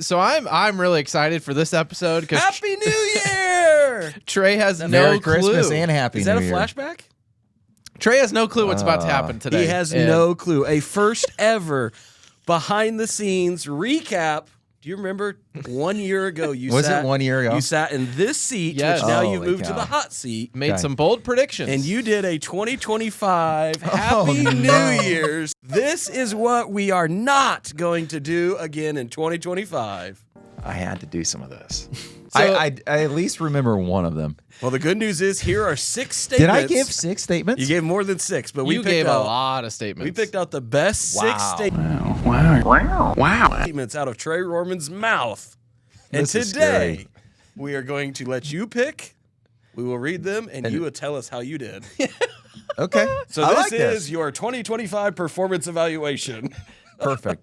So I'm really excited for this episode because Happy New Year! Trey has no Merry clue. Christmas and Happy Is New that a Year. flashback? Trey has no clue what's about to happen today. He has And no clue. A first ever behind the scenes recap. Do you remember 1 year ago you Was sat it 1 year ago? You sat in this seat, Yes. which now you've Holy moved to cow. the hot seat. made Okay. some bold predictions. And you did a 2025 Happy New Year's. This is what we are not going to do again in 2025. I had to do some of this. So- I at least remember one of them. Well, the good news is here are 6 Did statements. I give 6 statements? You gave more than 6, but we you picked gave out a lot of statements. We picked out the best 6 Wow. statements out of Trey Rorman's mouth. And This is today, scary. we are going to let you pick. We will read them, and you will tell us how you did. Okay. So I this like is your 2025 performance evaluation. Perfect.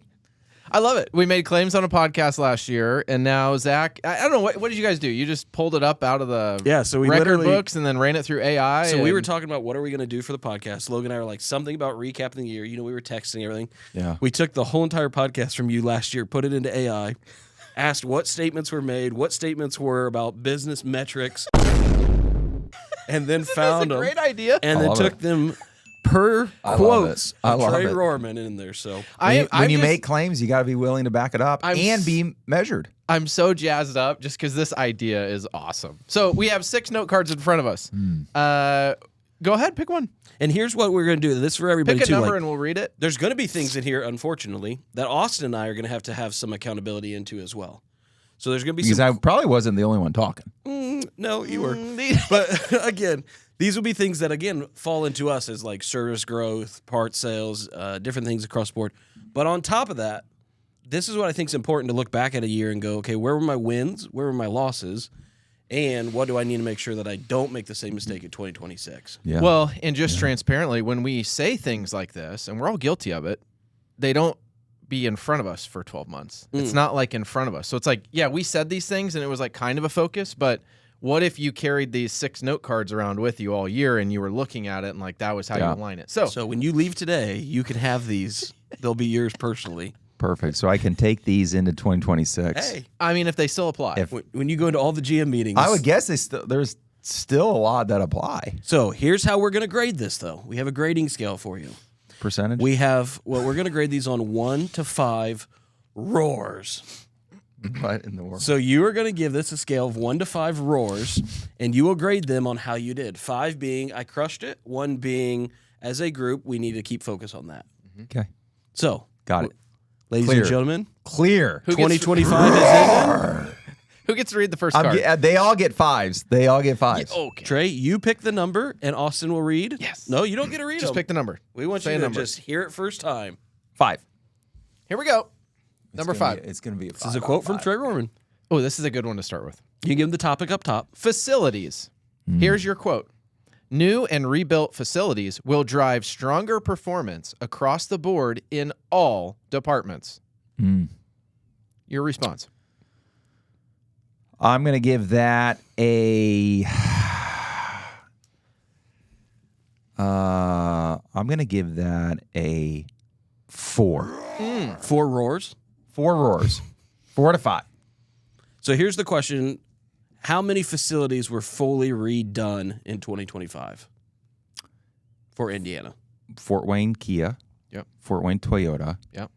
I love it. We made claims on a podcast last year, and now Zach. I don't know what did you guys do. You just pulled it up out of the Yeah, so we record literally- books and then ran it through AI. So we were and- talking about what are we going to do for the podcast. Logan and I were like, something about recapping the year. You know, we were texting everything. Yeah. We took the whole entire podcast from you last year, put it into AI, asked what statements were made, what statements were about business metrics, and then found That's a them. great idea. And I then love took it. them per I love quotes it. I of love Trey it. Rorman in there. So When you make claims, you got to be willing to back it up I'm and be measured. I'm so jazzed up just because this idea is awesome. So we have 6 note cards in front of us. Go ahead, pick one. and here's what we're going to do. This is for everybody Pick a too. number like, and we'll read it. there's going to be things in here, unfortunately, that Austin and I are going to have some accountability into as well. So there's going to be Because some. I probably wasn't the only one talking. No, you were. But again, these will be things that, again, fall into us as like service growth, part sales, different things across the board. But on top of that, this is what I think is important to look back at a year and go, okay, where were my wins? Where were my losses? And what do I need to make sure that I don't make the same mistake in 2026? Yeah. Well, and just transparently, when we say things like this, and we're all guilty of it, they don't be in front of us for 12 months. It's not like in front of us. So it's like, yeah, we said these things and it was like kind of a focus, but what if you carried these 6 note cards around with you all year and you were looking at it and like that was how you align it? So So when you leave today, you can have these. They'll be yours personally. Perfect. So I can take these into 2026. Hey, I mean, if they still apply. when you go into all the GM meetings. I would guess there's still a lot that apply. So here's how we're going to grade this, though. We have a grading scale for you. Percentage? We have, well, we're going to grade these on 1 to 5 roars. What in the world? So you are going to give this a scale of 1 to 5 roars, and you will grade them on how you did. 5 being, I crushed it. 1 being, as a group, we need to keep focus on that. Okay. So, Got it. ladies Clear. and gentlemen, Clear. 2025 is ended. Who gets to read the first card? They all get 5s. They all get 5s. Okay. Trey, you pick the number, and Austin will read. Yes. No, you don't get to read Just them. pick the number. We want Say you a to number. just hear it first time. 5. Here we go. Number 5. It's going to be a 5. This is a quote from Trey Rorman. Oh, this is a good one to start with. You give him the topic up top. Facilities. Here's your quote. New and rebuilt facilities will drive stronger performance across the board in all departments. Your response. I'm going to give that a... I'm going to give that a 4. 4 roars. 4 roars. 4 to 5. So here's the question. How many facilities were fully redone in 2025 for Indiana? Fort Wayne Kia. Yep. Fort Wayne Toyota. Yep.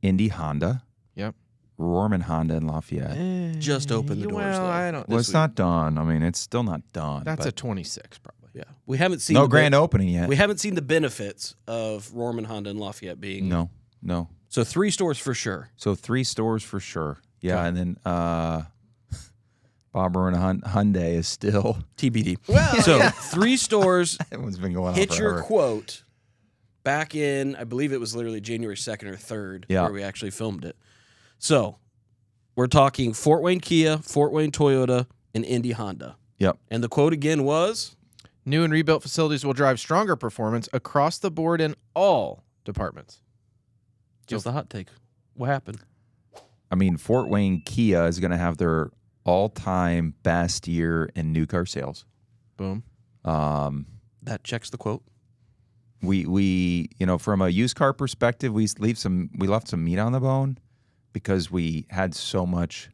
Indy Honda. Yep. Rorman Honda in Lafayette. Just open the doors, Well, though. I don't. Well, it's not done. I mean, it's still not done. That's but a 26 probably. Yeah. We haven't seen no the grand opening yet. We haven't seen the benefits of Rorman Honda and Lafayette being. No. So 3 stores for sure. So 3 stores for sure. Yeah, and then Bob Rorman Hyundai is still. TBD. Well, So 3 stores. Everyone's been going on Hit forever. your quote back in, I believe it was literally January 2nd or 3rd where we actually filmed it. So we're talking Fort Wayne Kia, Fort Wayne Toyota, and Indy Honda. Yep. And the quote again was? New and rebuilt facilities will drive stronger performance across the board in all departments. Just the hot take. What happened? I mean, Fort Wayne Kia is going to have their all-time best year in new car sales. Boom. That checks the quote. We from a used car perspective, we left some meat on the bone. because we had so much,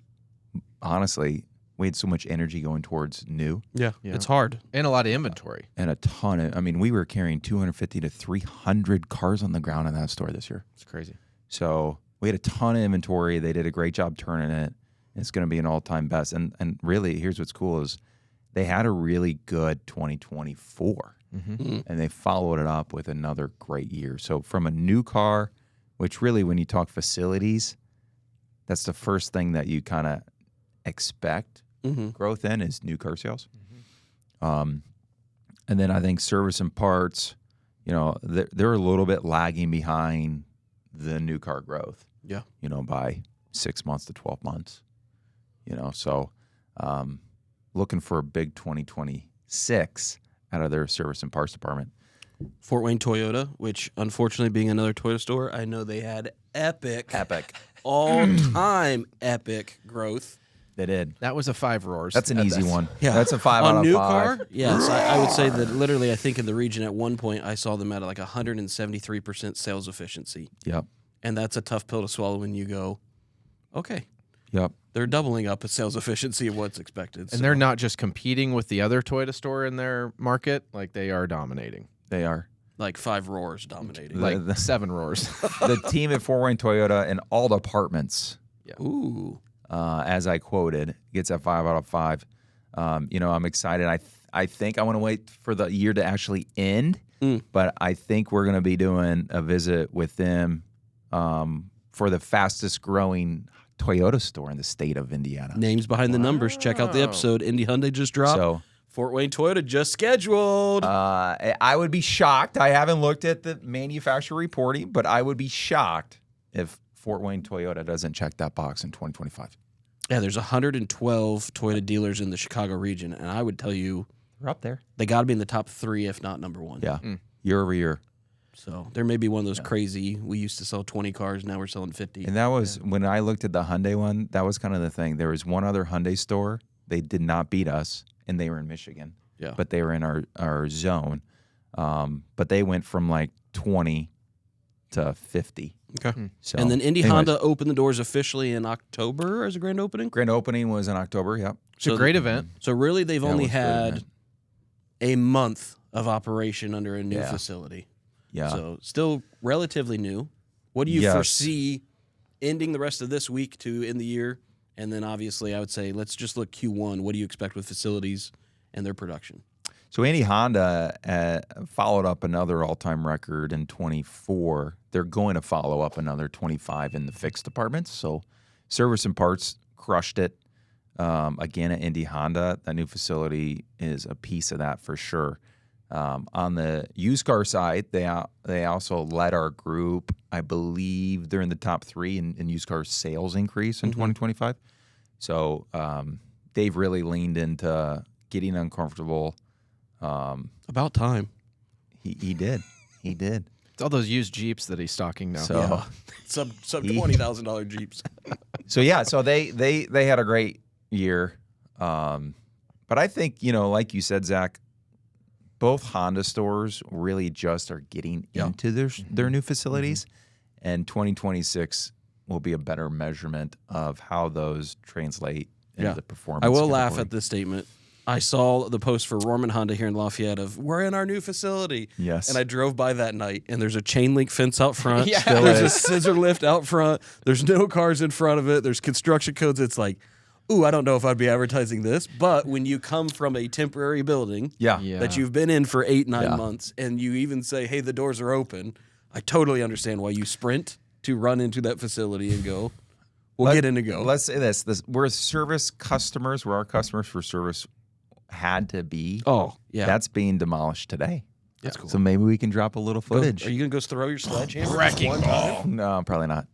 honestly, we had so much energy going towards new Yeah, Yeah. it's hard. And a lot of inventory. and a ton of, I mean, we were carrying 250 to 300 cars on the ground in that store this year. It's crazy. So we had a ton of inventory. They did a great job turning it. It's going to be an all-time best. And really, here's what's cool is they had a really good 2024, and they followed it up with another great year. So from a new car, which really, when you talk facilities, that's the first thing that you kind of expect growth in is new car sales. And then I think service and parts, they're a little bit lagging behind the new car growth. Yeah. By 6 months to 12 months. So looking for a big 2026 out of their service and parts department. Fort Wayne Toyota, which unfortunately being another Toyota store, I know they had epic, all-time epic growth. They did. That was a 5 roars. That's an at easy best. one. Yeah. That's a 5 On out of new 5. car, yes, I would say that literally I think in the region at one point I saw them at like 173% sales efficiency. Yep. And that's a tough pill to swallow when you go, okay, Yep. they're doubling up at sales efficiency of what's expected. And so. they're not just competing with the other Toyota store in their market. Like, they are dominating. They are. Like 5 roars dominating. Like 7 roars. The team at Fort Wayne Toyota in all departments, Ooh. as I quoted, gets a 5 out of 5. I'm excited. I think I want to wait for the year to actually end, but I think we're going to be doing a visit with them for the fastest growing Toyota store in the state of Indiana. Names behind the numbers. Check out the episode. Indy Hyundai just dropped. So Fort Wayne Toyota just scheduled. I would be shocked. I haven't looked at the manufacturer reporting, but I would be shocked if Fort Wayne Toyota doesn't check that box in 2025. Yeah, there's 112 Toyota dealers in the Chicago region, and I would tell you We're up there. they got to be in the top 3, if not number 1. Yeah. Year over year. So there may be one of those crazy, we used to sell 20 cars, now we're selling 50. And that was when I looked at the Hyundai one, that was kind of the thing. There was one other Hyundai store. They did not beat us, and they were in Michigan. Yeah. But they were in our zone. But they went from like 20 to 50. Okay. So, And then Indy anyways, Honda opened the doors officially in October as a grand opening. grand opening was in October. Yep. It's a great event. So really, they've Yeah, it only was a great had event. a month of operation under a new Yeah. facility. Yeah. So still relatively new. What do you Yes. foresee ending the rest of this week to end the year? And then obviously, I would say let's just look Q1. What do you expect with facilities and their production? So Indy Honda followed up another all-time record in 24. They're going to follow up another 25 in the fixed departments. So service and parts crushed it again at Indy Honda. That new facility is a piece of that for sure. On the used car side, they also led our group. I believe they're in the top 3 in used car sales increase in 2025. So they've really leaned into getting uncomfortable. About time. He did. It's all those used Jeeps that he's stocking now. So Sub $20,000 Jeeps. so they had a great year. But I think, like you said, Zach, both Honda stores really just are getting into their new facilities, and 2026 will be a better measurement of how those translate into the performance. I will laugh category. at this statement. I saw the post for Rorman Honda here in Lafayette of we're in our new facility. Yes. And I drove by that night, and there's a chain link fence out front. Yeah. Still There's a is. scissor lift out front. There's no cars in front of it. There's construction codes. It's like, ooh, I don't know if I'd be advertising this. But when you come from a temporary building Yeah. that you've been in for 8-9 Yeah. months, and you even say, hey, the doors are open, I totally understand why you sprint to run into that facility and go, we'll get in and go. Let's say this. We're service customers. We're our customers for service had to be. Oh, yeah. That's being demolished today. That's cool. So maybe we can drop a little footage. Are you going to go throw your sledgehammer? Wrecking ball. No, probably not.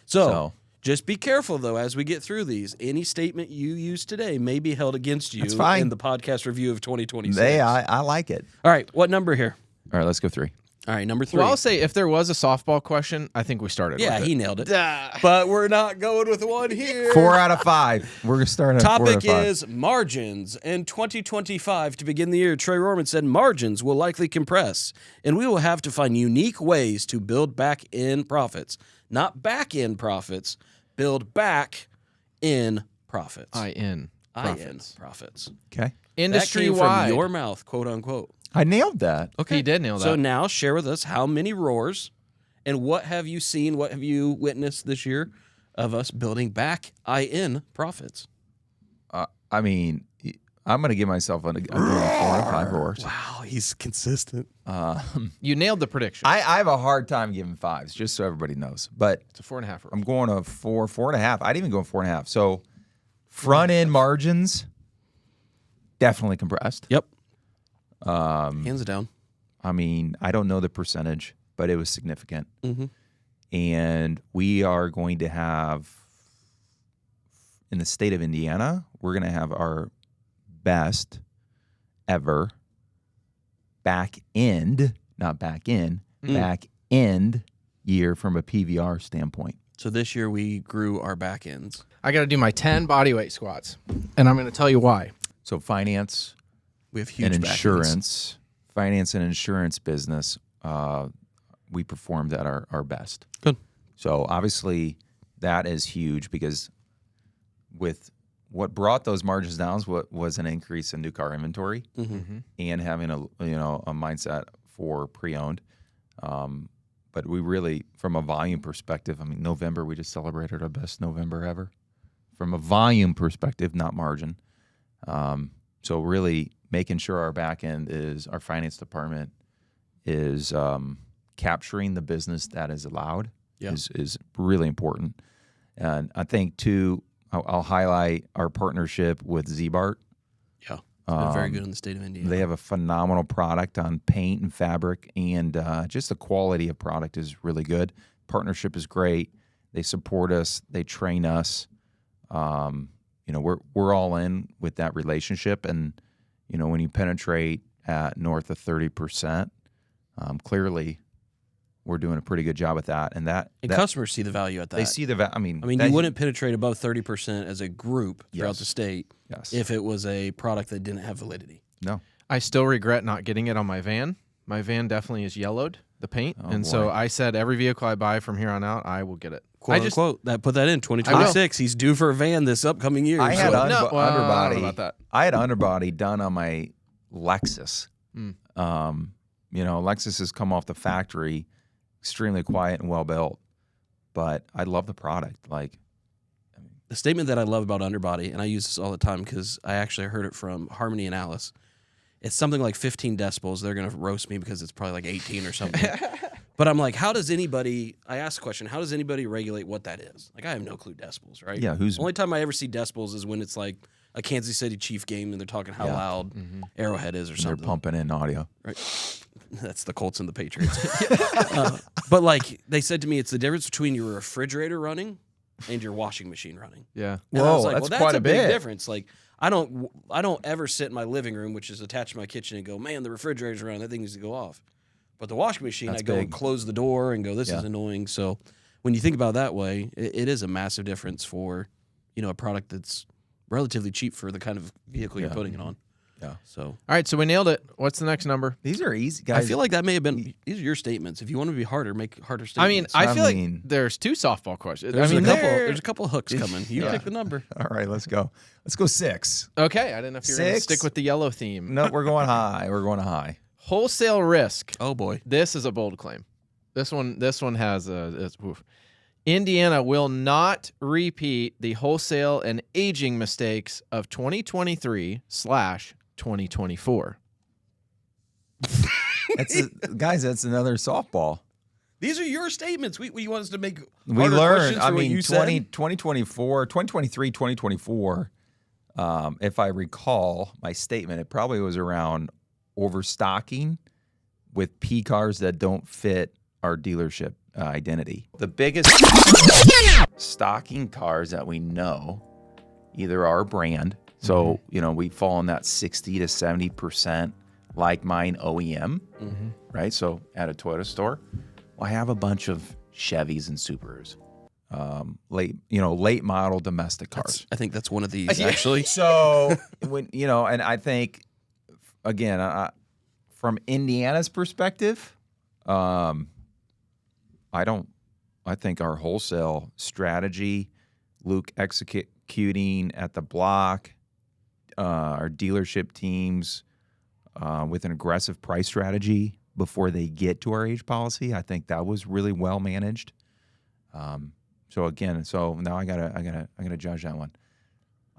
So just be careful, though, as we get through these. Any statement you use today may be held against you That's fine. in the podcast review of 2026. I like it. All right, what number here? All right, let's go 3. All right, number 3. Well, I'll say if there was a softball question, I think we started yeah, with he it. nailed it. But we're not going with one here. 4 out of 5. We're gonna start at 4 out Topic of 5. is margins. In 2025, to begin the year, Trey Rorman said margins will likely compress, and we will have to find unique ways to build back in profits. Not back in profits, build back in profits. IN profits. Profits. Okay. Industry Industry-wide. from your mouth, quote unquote. I nailed that. Okay. He did nail that. So now share with us how many roars and what have you seen, what have you witnessed this year of us building back IN profits? I mean, I'm going to give myself a 4 to 5 roars. Wow, he's consistent. You nailed the prediction. I have a hard time giving 5s, just so everybody knows. But It's a 4.5. I'm going to 4.5. I'd even go 4.5. So front end margins definitely compressed. Yep. Hands down. I mean, I don't know the percentage, but it was significant. Mhm. And we are going to have, in the state of Indiana, we're going to have our best ever back end, not back in, back end year from a PVR standpoint. So this year we grew our back ends. I got to do my 10 bodyweight squats, and I'm going to tell you why. So finance We have huge and back ends. insurance, finance and insurance business, we performed at our best. Good. So obviously that is huge because with what brought those margins down was an increase in new car inventory and having a mindset for pre-owned. But we really, from a volume perspective, I mean, November, we just celebrated our best November ever. From a volume perspective, not margin. So really making sure our back end is, our finance department is capturing the business that is allowed is really important. And I think, too, I'll highlight our partnership with Z-Bart. Yeah. It's been very good in the state of Indiana. They have a phenomenal product on paint and fabric, and just the quality of product is really good. Partnership is great. They support us. They train us. We're all in with that relationship, and when you penetrate at north of 30%, clearly we're doing a pretty good job with that. And that customers see the value at that. they see the. I mean, you wouldn't penetrate above 30% as a group throughout Yes. the state Yes. if it was a product that didn't have validity. No. I still regret not getting it on my van. My van definitely is yellowed, the paint. And so boy. I said every vehicle I buy from here on out, I will get it. Quote unquote. Put that in 2026. He's due for a van this upcoming year. I had so- I don't know underbody. about that. I had underbody done on my Lexus. Lexus has come off the factory, extremely quiet and well built, but I love the product. Like, the statement that I love about underbody, and I use this all the time because I actually heard it from Harmony and Alice. It's something like 15 decibels. They're going to roast me because it's probably like 18 or something. But I'm like, I asked the question, how does anybody regulate what that is? Like, I have no clue decibels, right? Yeah, The only time I ever see decibels is when it's like a Kansas City Chief game and they're talking how loud Arrowhead is or they're something. pumping in audio. Right. That's the Colts and the Patriots. But like they said to me, it's the difference between your refrigerator running and your washing machine running. Yeah. And I was like, that's well, quite that's a a big bit. difference. Like, I don't ever sit in my living room, which is attached to my kitchen, and go, man, the refrigerator's running. That thing needs to go off. But the washing machine, That's I go and big. close the door and go, this is annoying. So when you think about it that way, it is a massive difference for, a product that's relatively cheap for the kind of vehicle you're putting it on. Yeah. So All right, so we nailed it. What's the next number? These are easy, guys. I feel like that may have been, these are your statements. If you want to be harder, make harder I mean, statements. I feel I mean- like there's 2 softball questions. there's, I mean, there's a couple hooks coming. You pick the number. All right, let's go. Let's go 6. Okay, I didn't know if you were going to 6. stick with the yellow theme. No, we're going high. We're going high. Wholesale risk. Oh, boy. This is a bold claim. This one has oof. Indiana will not repeat the wholesale and aging mistakes of 2023/2024. Guys, that's another softball. These are your statements. We want us to make We harder learned, questions I for what mean, you 2024, 2023, 2024, if I recall my statement, it probably was around overstocking with P cars that don't fit our dealership identity. The biggest stocking cars that we know, either our brand, so, we fall in that 60 to 70% like mine OEM, right? So at a Toyota store, well, I have a bunch of Chevys and Subarus, late model domestic cars. I think that's one of these, actually. So when and I think again, from Indiana's perspective, I think our wholesale strategy Luke executing at the block, our dealership teams with an aggressive price strategy before they get to our age policy. I think that was really well managed. So now I gotta judge that one.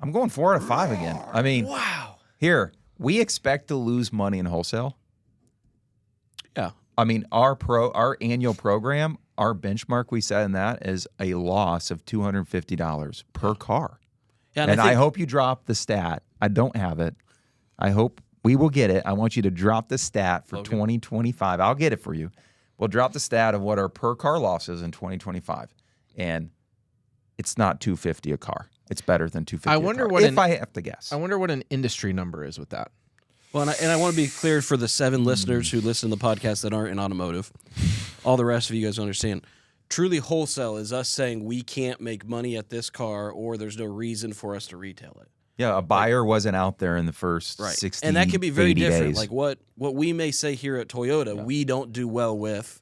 I'm going 4 out of 5 again. I mean, Wow. here we expect to lose money in wholesale. Yeah. I mean, our annual program, our benchmark we set in that is a loss of $250 per car. Yeah, and I hope you drop the stat. I don't have it. I hope we will get it. I want you to drop the stat for 2025. I'll get it for you. We'll drop the stat of what our per car loss is in 2025. And it's not $250 a car. It's better than $250 I wonder a car, what if I have to guess. I wonder what an industry number is with that. Well, and I want to be clear for the 7 listeners who listen to the podcast that aren't in automotive. All the rest of you guys understand. Truly wholesale is us saying we can't make money at this car or there's no reason for us to retail it. Yeah, a buyer wasn't out there in the first 60, and that can be very 80 different. days. Like what we may say here at Toyota, we don't do well with,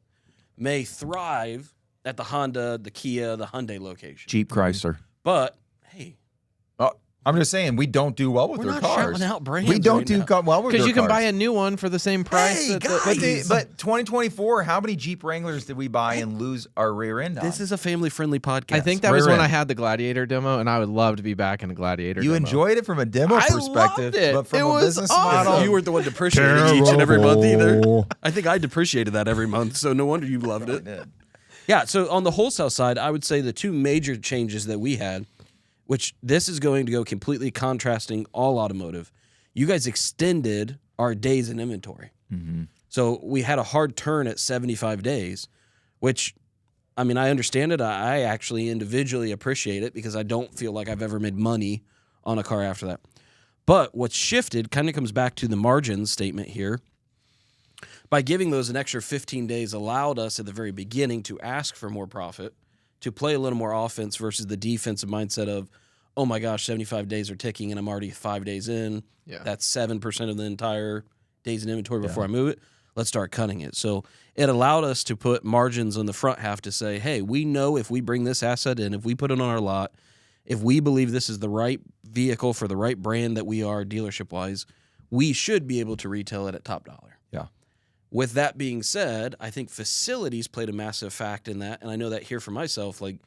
may thrive at the Honda, the Kia, the Hyundai location. Jeep, Chrysler. But hey, I'm just saying we don't do well with we're their not cars. shouting out brands. We don't right do now. well with their Because you can cars. buy a new one for the same price. Hey, guys. But 2024, how many Jeep Wranglers did we buy and lose our rear end on? This is a family-friendly podcast. I think that was Rear when end. I had the Gladiator demo, and I would love to be back in a Gladiator You demo. enjoyed it from a demo I perspective, loved it. but from It a was business awesome. model, you weren't the one depreciating each and every month either. I think I depreciated that every month, so no wonder you loved it. did. Yeah, so on the wholesale side, I would say the 2 major changes that we had, which this is going to go completely contrasting all automotive. You guys extended our days in inventory. Mm-hmm. So we had a hard turn at 75 days, which, I mean, I understand it. I actually individually appreciate it because I don't feel like I've ever made money on a car after that. But what's shifted kind of comes back to the margin statement here. By giving those an extra 15 days allowed us at the very beginning to ask for more profit, to play a little more offense versus the defensive mindset of, oh my gosh, 75 days are ticking and I'm already 5 days in. Yeah. That's 7% of the entire days in inventory before I move it. Let's start cutting it. So it allowed us to put margins on the front half to say, hey, we know if we bring this asset in, if we put it on our lot, if we believe this is the right vehicle for the right brand that we are dealership-wise, we should be able to retail it at top dollar. Yeah. With that being said, I think facilities played a massive fact in that. And I know that here for myself, like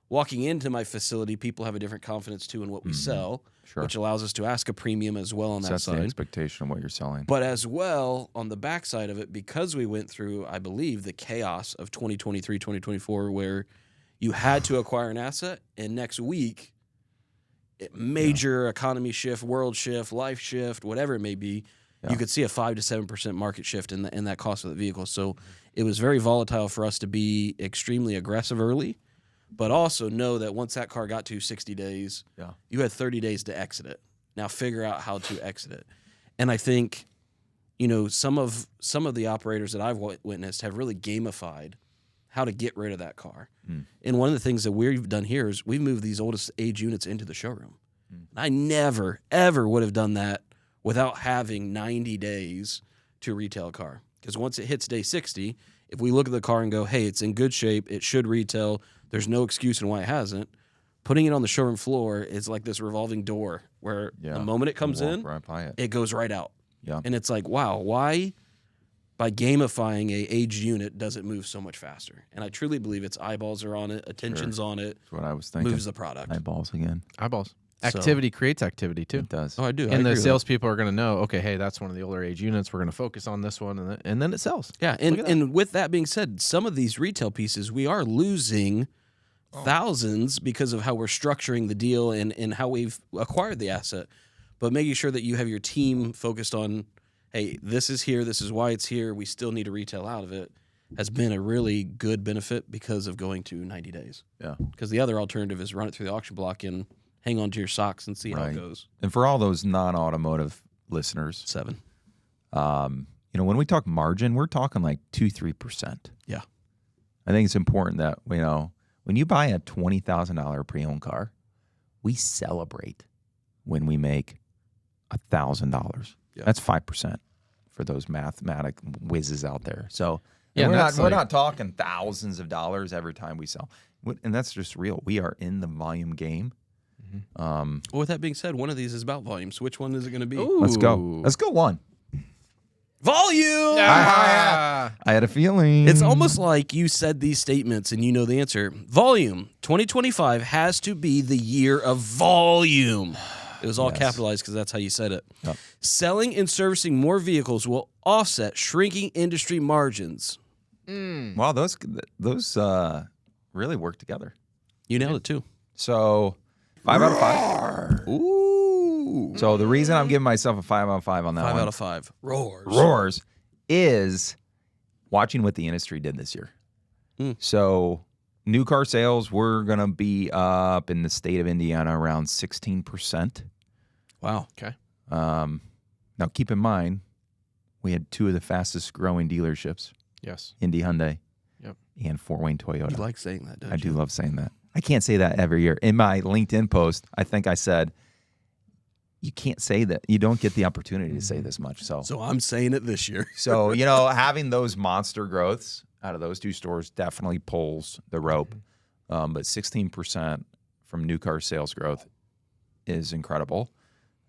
walking into my facility, people have a different confidence too in what we sell, Sure. which allows us to ask a premium as well on that Sets the side. expectation of what you're selling. But as well, on the backside of it, because we went through, I believe, the chaos of 2023, 2024, where you had to acquire an asset, and next week, major economy shift, world shift, life shift, whatever it may be, you could see a 5 to 7% market shift in that cost of the vehicle. So it was very volatile for us to be extremely aggressive early, but also know that once that car got to 60 days, you had 30 days to exit it. Now figure out how to exit it. And I think, some of the operators that I've witnessed have really gamified how to get rid of that car. And one of the things that we've done here is we've moved these oldest age units into the showroom. And I never, ever would have done that without having 90 days to retail a car. Because once it hits day 60, if we look at the car and go, hey, it's in good shape, it should retail, there's no excuse in why it hasn't, putting it on the showroom floor is like this revolving door where the moment it comes in, right by it. it goes right out. Yeah. And it's like, wow, why by gamifying a aged unit does it move so much faster? And I truly believe its eyeballs are on it, attention's on it, That's what I was thinking. moves the product. Eyeballs again. Eyeballs. Activity creates activity too. It does. Oh, I do. I And agree the with that. salespeople are going to know, okay, hey, that's one of the older age units. We're going to focus on this one, and then it sells. Yeah, and with that being said, some of these retail pieces, we are losing thousands because of how we're structuring the deal and how we've acquired the asset. But making sure that you have your team focused on, hey, this is here, this is why it's here, we still need to retail out of it, has been a really good benefit because of going to 90 days. Yeah. Because the other alternative is run it through the auction block and hang on to your socks and see how it goes. And for all those non-automotive listeners, 7. when we talk margin, we're talking like 2-3%. Yeah. I think it's important that when you buy a $20,000 pre-owned car, we celebrate when we make $1,000. Yeah. That's 5% for those mathematic whizzes out there. So Yeah, we're and not talking thousands of dollars every time we sell. And that's just real. We are in the volume game. Well, with that being said, one of these is about volume. So which one is it going to be? Let's go. Let's go one. Volume! Ah. I had a feeling. It's almost like you said these statements and you know the answer. Volume. 2025 has to be the year of volume. It was all capitalized because that's how you said it. Yep. Selling and servicing more vehicles will offset shrinking industry margins. Wow, those really work together. You nailed it too. So 5 out of 5. Ooh. So the reason I'm giving myself a 5 out of 5 on that 5 one, out of 5. roars, is watching what the industry did this year. So new car sales were going to be up in the state of Indiana around 16%. Wow. Okay. Now keep in mind, we had 2 of the fastest growing dealerships, Yes. Indy Hyundai Yep. and Fort Wayne Toyota. You like saying that, don't you? I do love saying that. I can't say that every year. In my LinkedIn post, I think I said, you can't say that. You don't get the opportunity to say this much. So I'm saying it this year. So, having those monster growths out of those 2 stores definitely pulls the rope. But 16% from new car sales growth is incredible.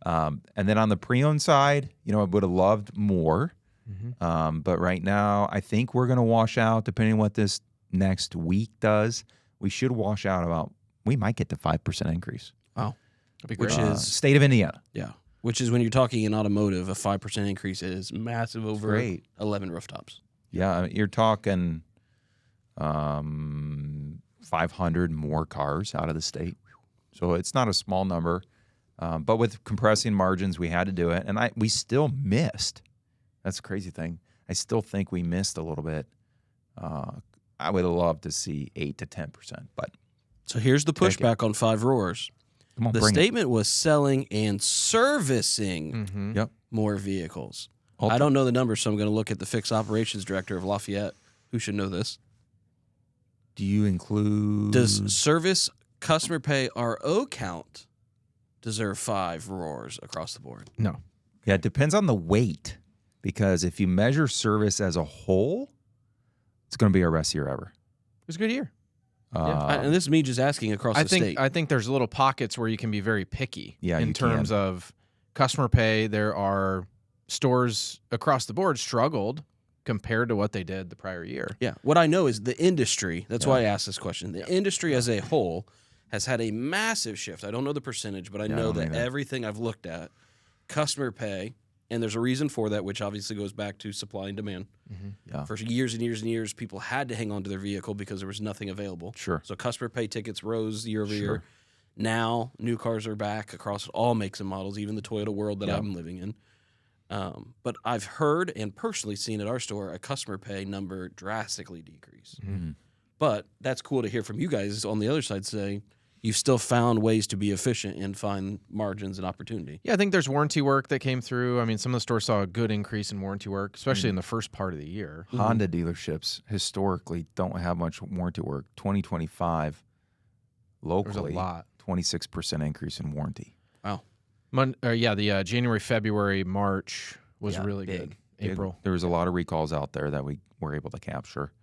And then on the pre-owned side, I would have loved more. But right now, I think we're going to wash out, depending on what this next week does. We should wash out we might get to 5% increase. Wow. That'd be great. Which is State of Indiana. Yeah, which is when you're talking in automotive, a 5% increase is massive over great. 11 rooftops. Yeah, you're talking 500 more cars out of the state. So it's not a small number. But with compressing margins, we had to do it. And we still missed. That's the crazy thing. I still think we missed a little bit. I would love to see 8 to 10%. But So here's the pushback on 5 roars. come on, The bring statement was selling and servicing it. Yep. more vehicles. I don't know the numbers, so I'm going to look at the fixed operations director of Lafayette, who should know this. Do you include... Does service customer pay RO count deserve 5 roars across the board? No. Yeah, it depends on the weight. Because if you measure service as a whole, it's going to be our best year ever. It was a good year. And this is me just asking across the state. I think there's little pockets where you can be very picky Yeah, in you terms can. of customer pay. There are stores across the board struggled compared to what they did the prior year. Yeah. What I know is the industry, that's why I asked this question. The industry as a whole has had a massive shift. I don't know the percentage, but I know that everything I've looked at, customer pay, and there's a reason for that, which obviously goes back to supply and demand. Yeah. For years and years and years, people had to hang on to their vehicle because there was nothing available. Sure. So customer pay tickets rose year over year. Now, new cars are back across all makes and models, even the Toyota world that I'm living in. But I've heard and personally seen at our store a customer pay number drastically decrease. But that's cool to hear from you guys on the other side say you've still found ways to be efficient and find margins and opportunity. Yeah, I think there's warranty work that came through. I mean, some of the stores saw a good increase in warranty work, especially in the first part of the year. Honda dealerships historically don't have much warranty work. 2025, locally, There's a lot. 26% increase in warranty. Wow. The January, February, March was really good. Big. April. There was a lot of recalls out there that we were able to capture.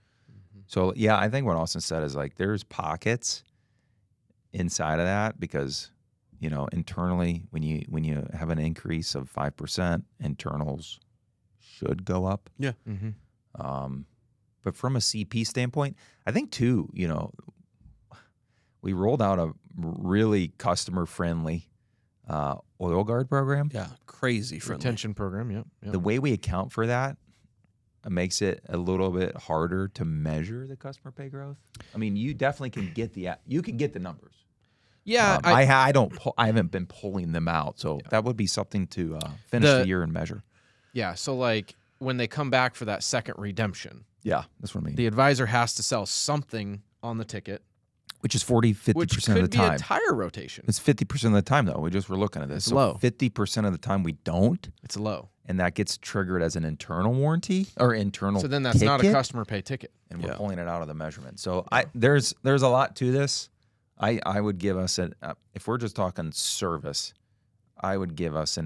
So, yeah, I think what Austin said is like there's pockets inside of that because, internally when you have an increase of 5%, internals should go up. Yeah. But from a CP standpoint, I think too, we rolled out a really customer-friendly oil guard program. Yeah. Crazy friendly. Retention program, yep. The way we account for that makes it a little bit harder to measure the customer pay growth. I mean, you definitely can get the numbers. Yeah, I haven't been pulling them out, so that would be something to finish the year and measure. Yeah, so like when they come back for that second redemption, Yeah, that's what I mean. the advisor has to sell something on the ticket, Which is 50% which of could the be time. a tire rotation. It's 50% of the time, though. We're looking at this. It's so low. 50% of the time we don't, It's low. and that gets triggered as an internal warranty or internal So then that's not a ticket, customer pay ticket. and we're pulling it out of the measurement. So there's a lot to this. I would give us if we're just talking service, I would give us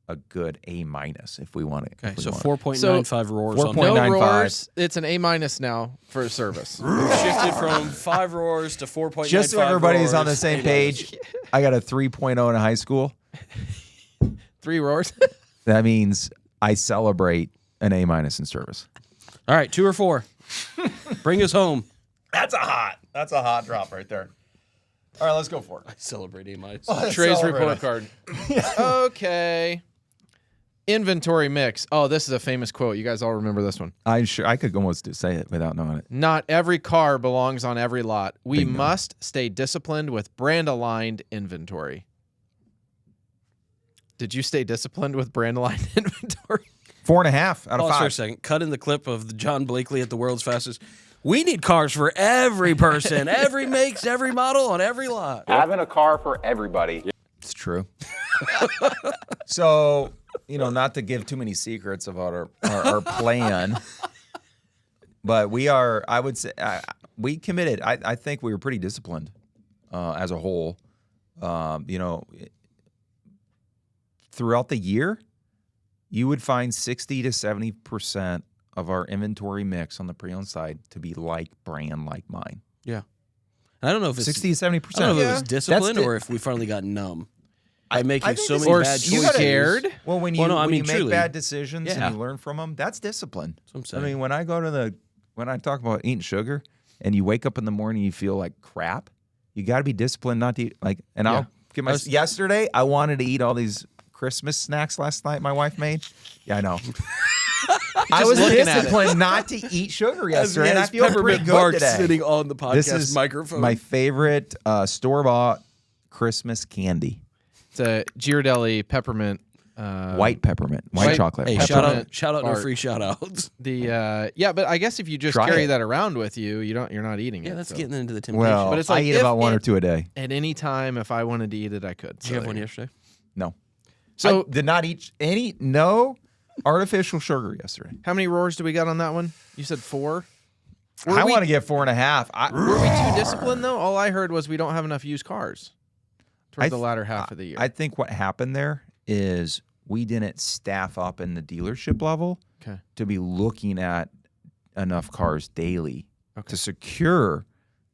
a a good A- if we want it. Okay, so 4.95 roars on Point No nine five. roars. It's an A- now for service. shifted from 5 roars to 4.95. Just so everybody's on the roars. same page, I got a 3.0 in high school. 3 roars. That means I celebrate an A- in service. All right, 2 or 4. Bring us home. That's a hot drop right there. All right, let's go for it. I celebrate A-minus. Trey's celebrate report it. card. Okay. Inventory mix. Oh, this is a famous quote. You guys all remember this one. I'm sure I could almost say it without knowing it. Not every car belongs on every lot. We Bingo. must stay disciplined with brand-aligned inventory. Did you stay disciplined with brand-aligned inventory? 4.5 out of Pause for a 5. second. Cut in the clip of the John Blakely at the world's fastest. We need cars for every person, every makes, every model on every lot. Having a car for everybody. It's true. So, not to give too many secrets about our plan, but I would say, we committed. I think we were pretty disciplined as a whole. Throughout the year, you would find 60 to 70% of our inventory mix on the pre-owned side to be like brand like mine. Yeah. I don't know if it's 60 to 70%. I don't know if it was That's discipline the- or if we finally got numb by making I think so this- many Or bad you choices. scared? Well, when you, Well, no, I when mean, you make truly. bad decisions Yeah. and you learn from them, that's discipline. That's what I'm I saying. mean, when I talk about eating sugar and you wake up in the morning, you feel like crap. You got to be disciplined not to eat and I'll give my. Yesterday, I wanted to eat all these Christmas snacks last night. My wife made. Yeah, I know. I was looking at it. disciplined not to eat sugar yesterday, and I As feel pretty Peppermint good Bark today. sitting on the podcast This is microphone. my favorite store-bought Christmas candy. It's a Ghirardelli peppermint. White peppermint, white white- chocolate. Hey, Peppermint shout out, no Bark. free shout outs. But I guess if you just Try carry it. that around with you, you're not eating it. Yeah, that's so. getting into the temptation. Well, But it's I like eat if about 1 or it- 2 a day. At any time, if I wanted to eat it, I could. Did you have one yesterday? No. So I did not eat no artificial sugar yesterday. how many roars do we got on that one? You said 4. I want to get 4.5. Were we too disciplined though? All I heard was we don't have enough used cars toward the latter half of the year. I think what happened there is we didn't staff up in the dealership level Okay. to be looking at enough cars daily Okay. to secure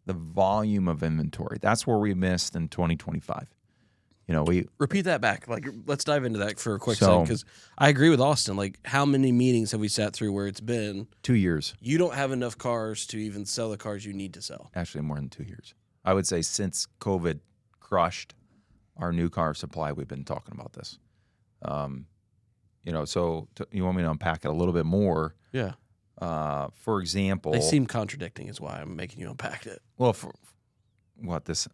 the volume of inventory. That's where we missed in 2025. We Repeat that back. Like, let's dive into that for a quick So- second because I agree with Austin. Like, how many meetings have we sat through where it's been 2 years, you don't have enough cars to even sell the cars you need to sell? actually more than 2 years. I would say since COVID crushed our new car supply, we've been talking about this. You want me to unpack it a little bit more? Yeah. For example, They seem contradicting is why I'm making you unpack it. well, for what this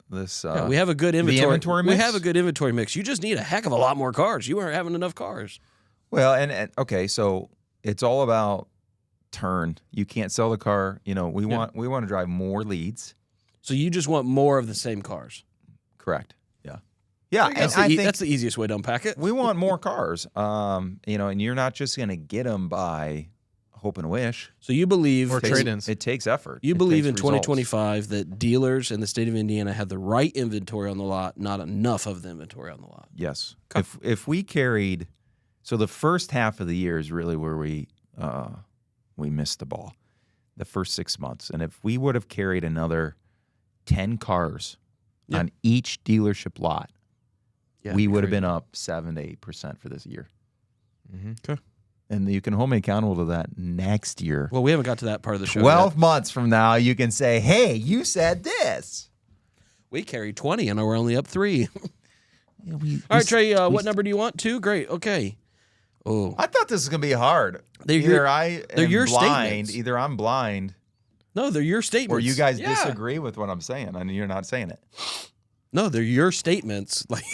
Yeah, we have a good inventory. inventory We mix? have a good inventory mix. You just need a heck of a lot more cars. You aren't having enough cars. well, and okay, so it's all about turn. You can't sell the car. We want to drive more leads. So you just want more of the same cars. Correct. Yeah. Yeah, and That's, I think that's the easiest way to unpack it. we want more cars. And you're not just going to get them by hope and wish. So you believe Or It takes- trade-ins. It takes effort. You It believe in takes results. 2025 that dealers in the state of Indiana have the right inventory on the lot, not enough of the inventory on the lot. Yes. If we carried, so the first half of the year is really where we missed the ball, the first 6 months, and if we would have carried another 10 cars Yeah. on each dealership lot, Yeah, we it'd be would have crazy. been up 7 to 8% for this year. Mhm. And you can hold me accountable to that next year. Well, we haven't got to that part of the show. 12 yet. months from now, you can say, "Hey, you said this." We carried 20 and we're only up 3. Yeah, All right, Trey, what number do you want? 2? Great. Okay. Oh, I thought this was gonna be hard. They're Either your- I they're am your blind, statements. either I'm blind, no, they're your statements. or you guys Yeah. disagree with what I'm saying, and you're not saying it. No, they're your statements. Like,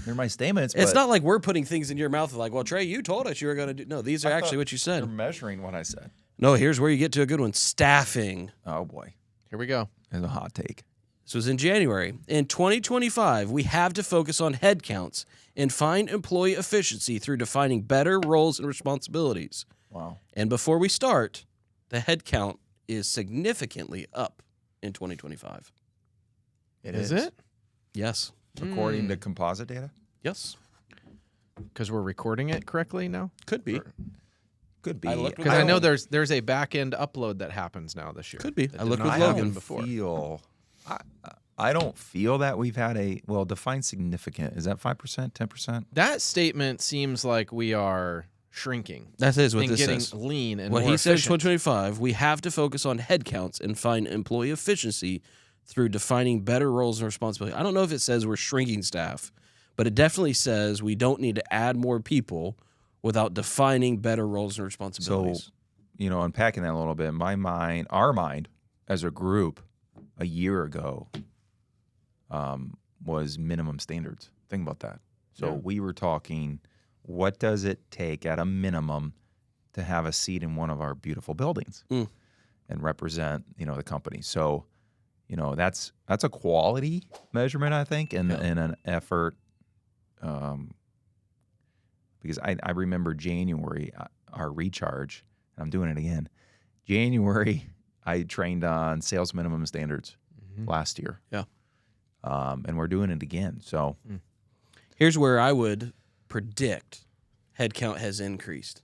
They're my statements. it's but not like we're putting things in your mouth like, well, Trey, you told us you were going to do. No, these are I actually thought what you You're said. measuring what I said. No, here's where you get to a good one. Staffing. Oh boy, Here we go. there's a hot take. This was in January. In 2025, we have to focus on headcounts and find employee efficiency through defining better roles and responsibilities. Wow. And before we start, the headcount is significantly up in 2025. It Is it? Yes. according to composite data? Yes. because we're recording it correctly now? Could be. Could be. I looked Because I know there's a back end upload that happens now this year. Could be. That I did looked not with happen Logan. before. I don't feel that we've had define significant. Is that 5%, 10%? That statement seems like we are shrinking. That is what and this getting says. lean and What more he says, efficient. 2025, we have to focus on headcounts and find employee efficiency through defining better roles and responsibilities. I don't know if it says we're shrinking staff, but it definitely says we don't need to add more people without defining better roles and responsibilities. So, unpacking that a little bit, our mind as a group a year ago was minimum standards. Think about that. So we were talking, what does it take at a minimum to have a seat in one of our beautiful buildings and represent, the company? So, that's a quality measurement, I think, and an effort. Because I remember January, our recharge, and I'm doing it again. January, I trained on sales minimum standards last year. Yeah. And we're doing it again. So Here's where I would predict headcount has increased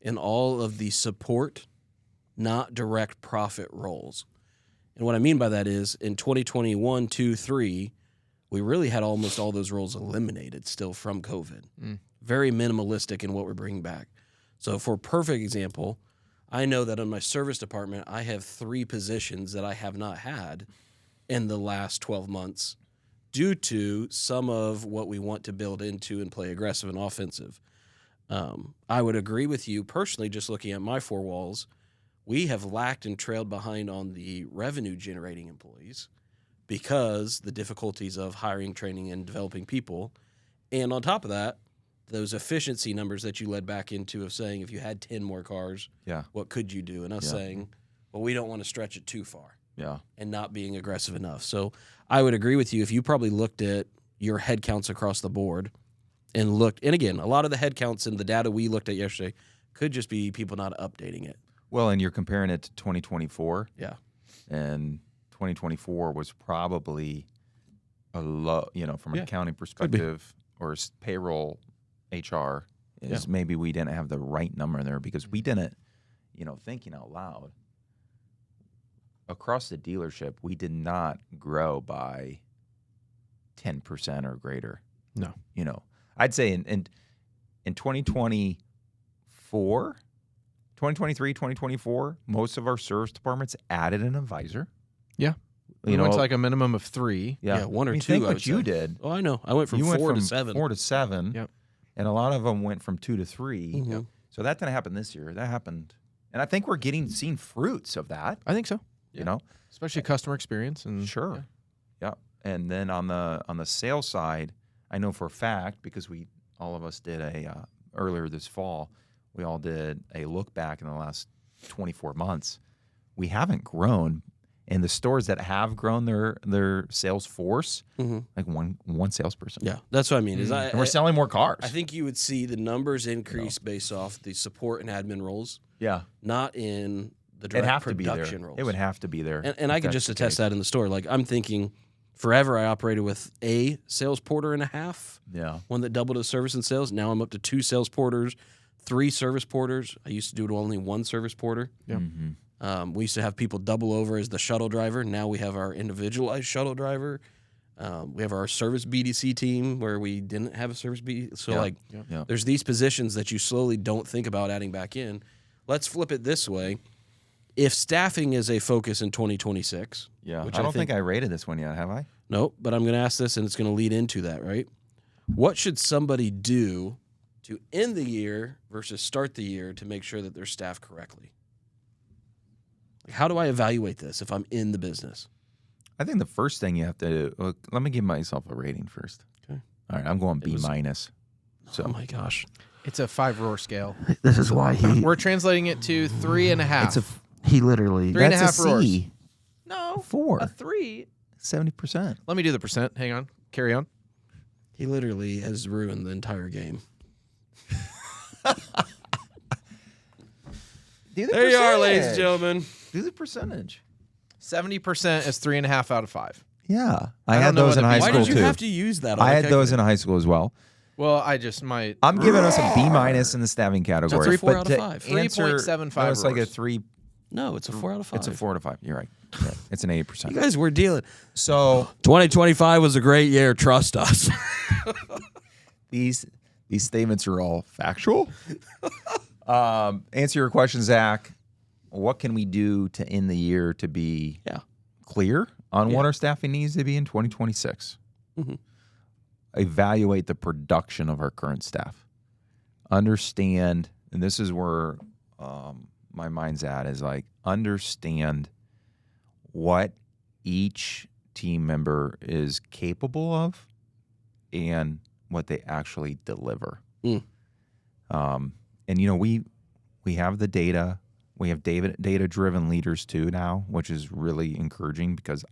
in all of the support, not direct profit roles. And what I mean by that is in 2021, 2, 3, we really had almost all those roles eliminated still from COVID. Very minimalistic in what we're bringing back. So for a perfect example, I know that in my service department, I have 3 positions that I have not had in the last 12 months due to some of what we want to build into and play aggressive and offensive. I would agree with you personally, just looking at my 4 walls, we have lacked and trailed behind on the revenue generating employees because the difficulties of hiring, training, and developing people. And on top of that, those efficiency numbers that you led back into of saying if you had 10 more cars, what could you do? And us saying, well, we don't want to stretch it too far. And not being aggressive enough. So I would agree with you if you probably looked at your head counts across the board and again, a lot of the head counts in the data we looked at yesterday could just be people not updating it. Well, and you're comparing it to 2024. Yeah. And 2024 was probably a low, from an accounting perspective or payroll HR is maybe we didn't have the right number there because we didn't, thinking out loud. Across the dealership, we did not grow by 10% or greater. No. I'd say in 2023, 2024, most of our service departments added an advisor. Yeah. We went to like a minimum of 3. Yeah, 1 or 2. Think what you did. Oh, I know. I went from 4 to 7. 4 to 7. Yep. And a lot of them went from 2 to 3. Mm-hmm. So that didn't happen this year. That happened. And I think we're seeing fruits of that. I think so. Especially customer experience and Sure. Yeah. And then on the sales side, I know for a fact because all of us did earlier this fall, we all did a look back in the last 24 months. We haven't grown. And the stores that have grown their sales force, like one salesperson. Yeah, that's what I mean. And we're selling more cars. I think you would see the numbers increase based off the support and admin roles. Yeah. Not in the It'd direct have to be there. production roles. It would have to be there. And I could just attest that in the store. Like I'm thinking forever I operated with a sales porter and a half. Yeah. One that doubled as service and sales. Now I'm up to 2 sales porters, 3 service porters. I used to do it with only 1 service porter. Yeah. Mm-hmm. We used to have people double over as the shuttle driver. Now we have our individualized shuttle driver. We have our service BDC team where we didn't have a service BDC. So there's these positions that you slowly don't think about adding back in. Let's flip it this way. If staffing is a focus in 2026. Yeah. Which I don't think I rated this one yet, have I? No, but I'm going to ask this and it's going to lead into that, right? What should somebody do to end the year versus start the year to make sure that they're staffed correctly? How do I evaluate this if I'm in the business? I think the first thing you have to do, let me give myself a rating first. Okay. All right, I'm going B minus. So Oh my gosh. It's a 5 roar scale. This is why We're translating it to 3.5. he literally 3.5 roars. C. No. 4. A 3. 70%. Let me do the percent. Hang on. Carry on. He literally has ruined the entire game. There you are, ladies and gentlemen. Do the percentage. 70% is 3.5 out of 5. Yeah. I I had don't know those in what high the Why school did you too. have to use that? I had those in high school as well. Well, I just might. I'm giving us a B- in the staffing category. That's a 4 but out to of 5. answer- 3.75 No, it's like a roars. 3. No, it's a 4 out of 5. It's a 4 out of 5. You're right. Yeah, it's an 80%. You guys were dealing. So 2025 was a great year. Trust us. these statements are all factual. Answer your question, Zach. What can we do to end the year to be clear on what our staffing needs to be in 2026? Mm-hmm. Evaluate the production of our current staff. Understand, and this is where my mind's at, is like understand what each team member is capable of and what they actually deliver. Mm. And you know, we have the data. We have data-driven leaders too now, which is really encouraging because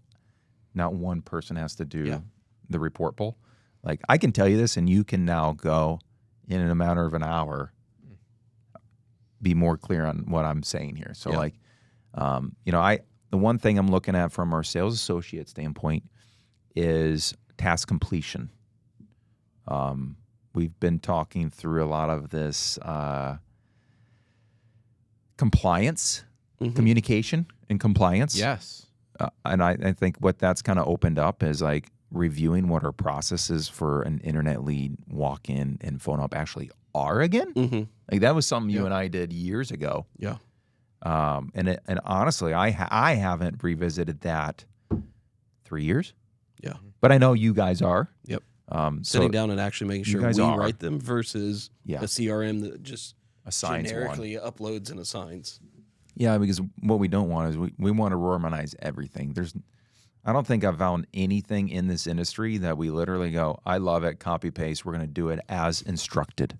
not one person has to do the report pull. Like I can tell you this, and you can now go in a matter of an hour, be more clear on what I'm saying here. So like, you know, the one thing I'm looking at from our sales associate standpoint is task completion. We've been talking through a lot of this compliance, communication and compliance. Yes. And I think what that's kind of opened up is like reviewing what our processes for an internet lead walk in and phone up actually are again. Mm-hmm. Like that was something you and I did years ago. Yeah. And honestly, I haven't revisited that 3 years. Yeah. But I know you guys are. Yep. So Sitting down and actually making sure guys we are. write them versus Yeah. a CRM that just assigns one. generically uploads and assigns. Yeah, because what we don't want is we want to romanize everything. I don't think I've found anything in this industry that we literally go, I love it, copy paste, we're going to do it as instructed.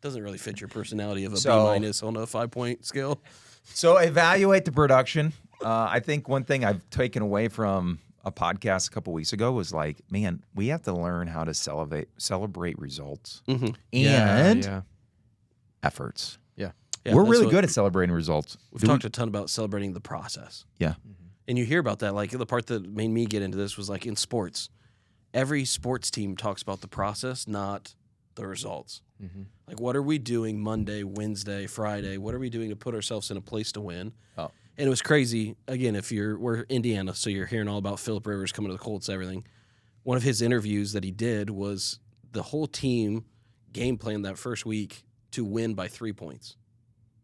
Doesn't really fit your personality of a So- B- on a 5-point scale. So evaluate the production. I think one thing I've taken away from a podcast a couple weeks ago was like, man, we have to learn how to celebrate results and Yeah. efforts. Yeah, We're that's really what- good at celebrating results. We've talked a ton about celebrating the process. Yeah. And you hear about that. Like the part that made me get into this was like in sports. Every sports team talks about the process, not the results. Like what are we doing Monday, Wednesday, Friday? What are we doing to put ourselves in a place to win? Oh. And it was crazy. Again, we're Indiana, so you're hearing all about Phillip Rivers coming to the Colts, everything. One of his interviews that he did was the whole team game planned that first week to win by 3 points.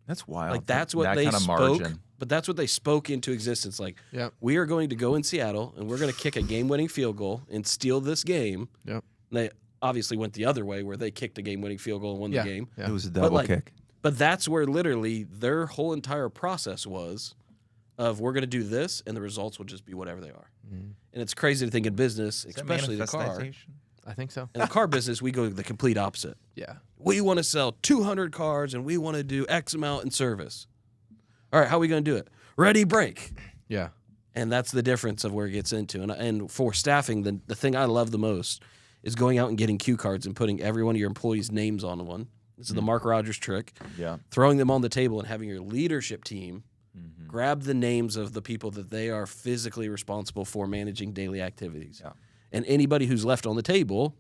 That's wild. Like that's what that they kind of spoke, margin. but that's what they spoke into existence. Like we are going to go in Seattle and we're going to kick a game-winning field goal and steal this game. Yep. And they obviously went the other way where they kicked a game-winning field goal and won the game. Yeah. It was a double kick. But that's where literally their whole entire process was of we're going to do this and the results will just be whatever they are. And it's crazy to think in business, Is that especially the car. manifestation? I think so. In the car business, we go the complete opposite. Yeah. We want to sell 200 cars and we want to do X amount in service. All right, how are we going to do it? Ready, break. Yeah. And that's the difference of where it gets into. And for staffing, the thing I love the most is going out and getting cue cards and putting every one of your employees' names on one. This is the Mark Rogers trick. Yeah. Throwing them on the table and having your leadership team grab the names of the people that they are physically responsible for managing daily activities. Yeah. And anybody who's left on the table,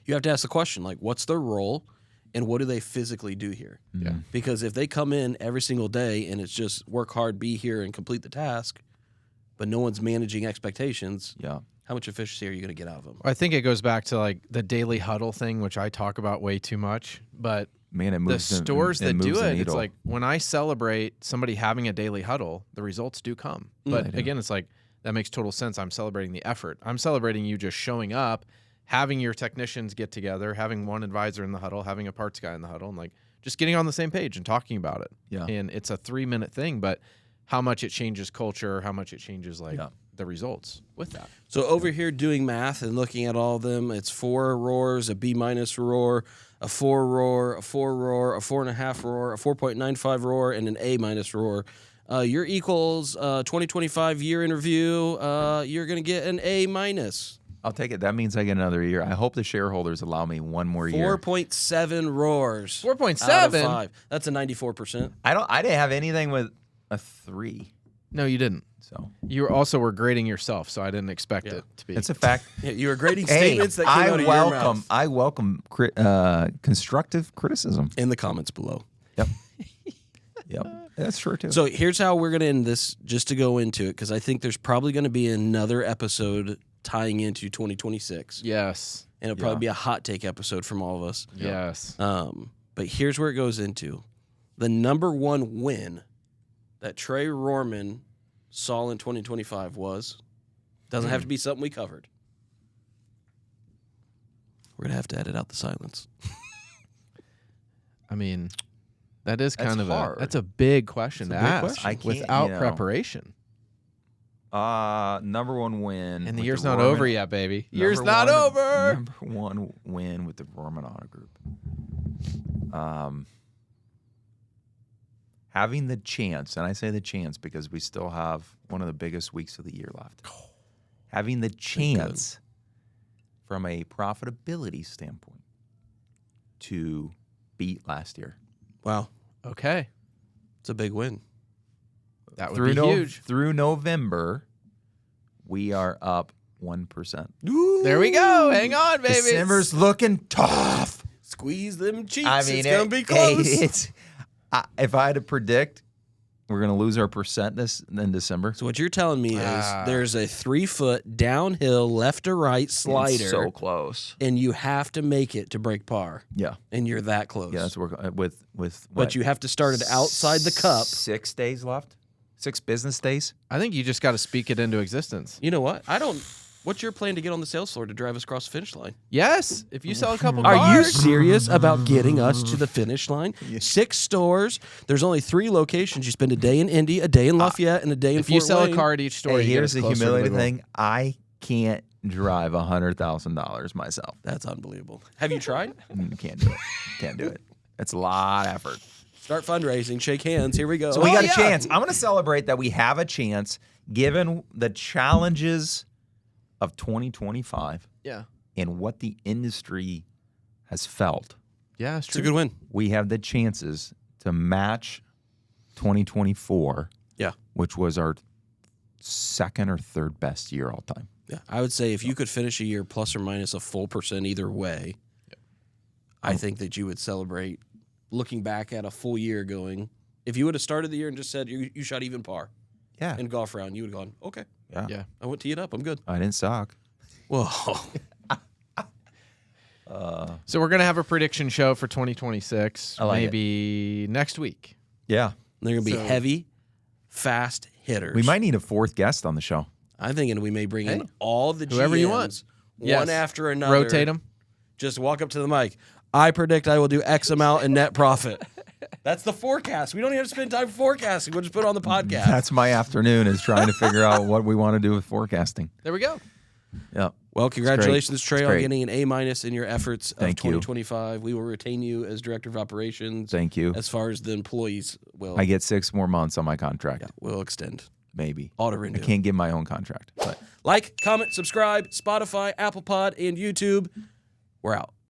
you have to ask the question, like, what's their role and what do they physically do here? Yeah. Because if they come in every single day and it's just work hard, be here, and complete the task, but no one's managing expectations, Yeah. how much efficiency are you going to get out of them? I think it goes back to like the daily huddle thing, which I talk about way too much. But Man, it the moves stores it that moves do the it, it's needle. like when I celebrate somebody having a daily huddle, the results do come. But again, it's like that makes total sense. I'm celebrating the effort. I'm celebrating you just showing up, having your technicians get together, having one advisor in the huddle, having a parts guy in the huddle, and like just getting on the same page and talking about it. Yeah. And it's a 3-minute thing, but how much it changes culture, how much it changes like the results with that. So over here doing math and looking at all of them, it's 4 roars, a B- roar, a 4 roar, a 4 roar, a 4.5 roar, a 4.95 roar, and an A- roar. Your equals 2025 year in review. You're going to get an A-. I'll take it. That means I get another year. I hope the shareholders allow me one more year. 4.7 roars. 4.7? out of 5. That's a 94%. I didn't have anything with a 3. No, you didn't. So You also were grading yourself, so I didn't expect it to be. it's a fact. Yeah, you were grading Hey, statements that came out of your mouth. I welcome constructive criticism. In the comments below. Yep. Yep. That's true too. So here's how we're going to end this, just to go into it, because I think there's probably going to be another episode tying into 2026. Yes. And it'll probably be a hot take episode from all of us. Yes. But here's where it goes into. The number one win that Trey Rorman saw in 2025 was, doesn't have to be something we covered. We're going to have to edit out the silence. I mean, that is kind of hard. that's a big question to a big ask question. I can't, without you know. preparation. Number one win. And the with year's the not Rorman- over yet, baby. Year's Number not one- over. Number one win with the Rorman Auto Group. Having the chance, and I say the chance because we still have one of the biggest weeks of the year left. Having the chance from a profitability standpoint to beat last year. Wow. Okay. It's a big win. That would be huge. Through November, we are up 1%. There we go. Hang on, baby. December's looking tough. Squeeze them cheeks. I mean, it's going to be close. If I had to predict, we're going to lose our percent in December. So what you're telling me is there's a 3-foot downhill left to right slider. It's so close. And you have to make it to break par. Yeah. And you're that close. Yeah, that's with But what, you have to start it outside the cup. 6 days left? 6 business days? I think you just got to speak it into existence. You know what? What's your plan to get on the sales floor to drive us across the finish line? Yes. If you sell a couple Are you cars. serious about getting us to the finish line? 6 stores. There's only 3 locations. You spend a day in Indy, a day in Lafayette, and a day in If Fort you sell Wayne. a car at each store, Hey, you get here's us the closer to humility goal. thing. I can't drive $100,000 myself. That's unbelievable. Have you tried? Can't do it. Can't do it. It's a lot of effort. Start fundraising. Shake hands. Here we go. So we got a chance. I'm going to celebrate that we have a chance given the challenges of 2025 Yeah. and what the industry has felt. Yeah, it's It's true. a good win. We have the chances to match 2024, Yeah. which was our second or third best year all time. Yeah. I would say if you could finish a year plus or minus a full percent either way, I think that you would celebrate looking back at a full year going, if you would have started the year and just said you shot even par Yeah. in golf round, you would have gone, okay, Yeah. I went tee it up. I'm good. I didn't suck. Whoa. So we're going to have a prediction show for 2026 I like it. maybe next week. Yeah. They're going to be heavy, fast hitters. We might need a 4th guest on the show. I'm thinking we may bring in Hey, all the whoever you GMs, want. one Yes. after another. Rotate them. Just walk up to the mic. I predict I will do X amount in net profit. That's the forecast. We don't even have to spend time forecasting. We'll just put it on the podcast. That's my afternoon is trying to figure out what we want to do with forecasting. There we go. Yeah. Well, congratulations, Trey, on great. getting an A- in your efforts of Thank you. 2025. We will retain you as director of operations. Thank you. As far as the employees will, I get 6 more months on my contract. will extend. Maybe. Auto I renew. can't get my own contract. But Like, comment, subscribe, Spotify, Apple Pod, and YouTube. We're out.